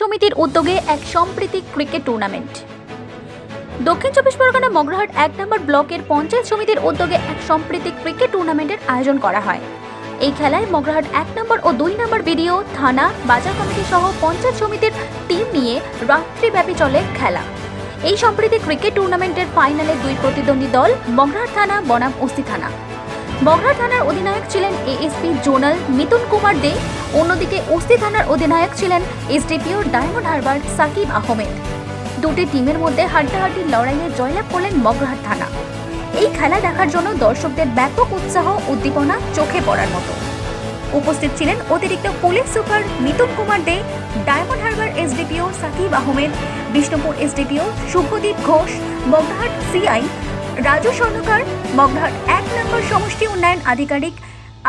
সমিতির উদ্যোগে এক সম্প্রীতি ক্রিকেট টুর্নামেন্ট। দক্ষিণ চব্বিশ পরগনা মগরাহাট ১ নম্বর ব্লকের পঞ্চায়েত সমিতির উদ্যোগে এক সম্প্রীতি ক্রিকেট টুর্নামেন্টের আয়োজন করা হয়। এই খেলায় মগরাহাট ১ নম্বর ও ২ নম্বর বিডিও, থানা, বাজার কমিটি সহ পঞ্চায়েত সমিতির টিম নিয়ে রাত্রিব্যাপী চলে খেলা। এই সম্প্রীতি ক্রিকেট টুর্নামেন্টের ফাইনালে দুই প্রতিদ্বন্দ্বী দল মগরাহাট থানা বনাম ওসি থানা। মগরাহাট থানার অধিনায়ক ছিলেন এএসপি জোনাল মিতুন কুমার দে, অন্যদিকে ওসি থানার অধিনায়ক ছিলেন এসডিপিও ডায়মন্ড হারবার সাকিব আহমেদ। দুটি টিমের মধ্যে হাড্ডাহাড্ডির লড়াইয়ে জয়লাভ করলেন মগরাহাট থানা। এই খেলা দেখার জন্য দর্শকদের ব্যাপক উৎসাহ উদ্দীপনা চোখে পড়ার মতো। উপস্থিত ছিলেন অতিরিক্ত police super Mithun Kumar De, Diamond Harbour SDPO Sakib Ahmed, Bishnupur SDPO Subhadeep Ghosh, Magrahat CI Raju Swarnakar, Magrahat ১ নম্বর সমষ্টি উন্নয়ন আধিকারিক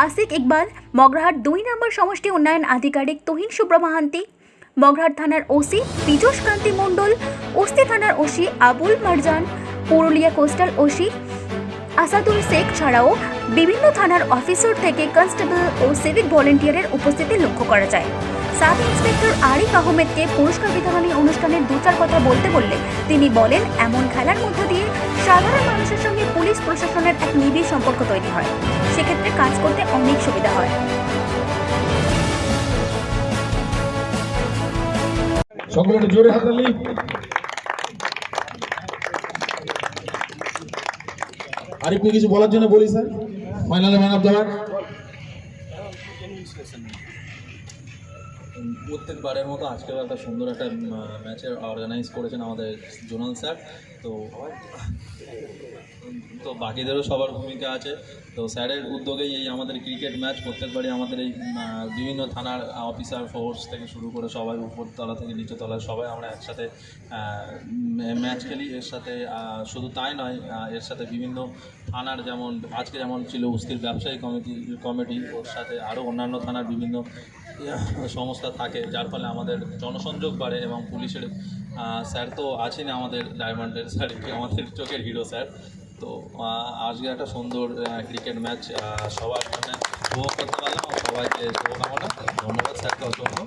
আসিক ইকবাল, মগরাহাট ২ নম্বর সমষ্টি উন্নয়ন আধিকারিক তুহিন সুব্রমহান্তি, মগরাহাট থানার ওসি পীযূষ কান্তি মণ্ডল, ওসি থানার OC Abul Marjan, Purulia coastal OC Asadul Sheikh ছাড়াও বিভিন্ন থানার অফিসার থেকে কনস্টেবল ও সিভিক ভলেন্টিয়ারের উপস্থিতি লক্ষ্য করা যায়। সাব ইন্সপেক্টর আরিফ আহমেদকে পুরস্কার বিতরণী অনুষ্ঠানের দু-চার কথা বলতে বললে তিনি বলেন, এমন খেলার মধ্য দিয়ে সাধারণ মানুষের সঙ্গে পুলিশ প্রশাসনের এক নিবিড় সম্পর্ক তৈরি হয়। সেক্ষেত্রে কাজ করতে অনেক সুবিধা হয়। সকলে জোরে হাততালি। আরিফকে কিছু বলার জন্য বলি স্যার। ফাইনালে ম্যান অফ দ্য ম্যাচ। প্রত্যেকবারের মতো আজকেও একটা সুন্দর একটা ম্যাচের অর্গানাইজ করেছেন আমাদের জোনাল স্যার। তো বাকিদেরও সবার ভূমিকা আছে। তো স্যারের উদ্যোগেই এই আমাদের ক্রিকেট ম্যাচ প্রত্যেকবারই আমাদের এই বিভিন্ন থানার অফিসার ফোর্স থেকে শুরু করে সবাই উপরতলা থেকে নিচুতলা সবাই আমরা একসাথে ম্যাচ খেলি। এর সাথে শুধু তাই নয়, এর সাথে বিভিন্ন থানার যেমন আজকে যেমন ছিল উস্তির ব্যবসায়ী কমিটি, ওর সাথে আরও অন্যান্য থানার বিভিন্ন সংস্থা থাকে, যার ফলে আমাদের জনসংযোগ বাড়ে এবং পুলিশের স্যার তো আছেন আমাদের ডায়মন্ডের স্যার, আমাদের চোখের হিরো স্যার। তো আজকে একটা সুন্দর ক্রিকেট ম্যাচ সবার জন্য উপভোগ করতে পারলাম। সবাইকে শুভকামনা। ধন্যবাদ স্যারকে অসংখ্য।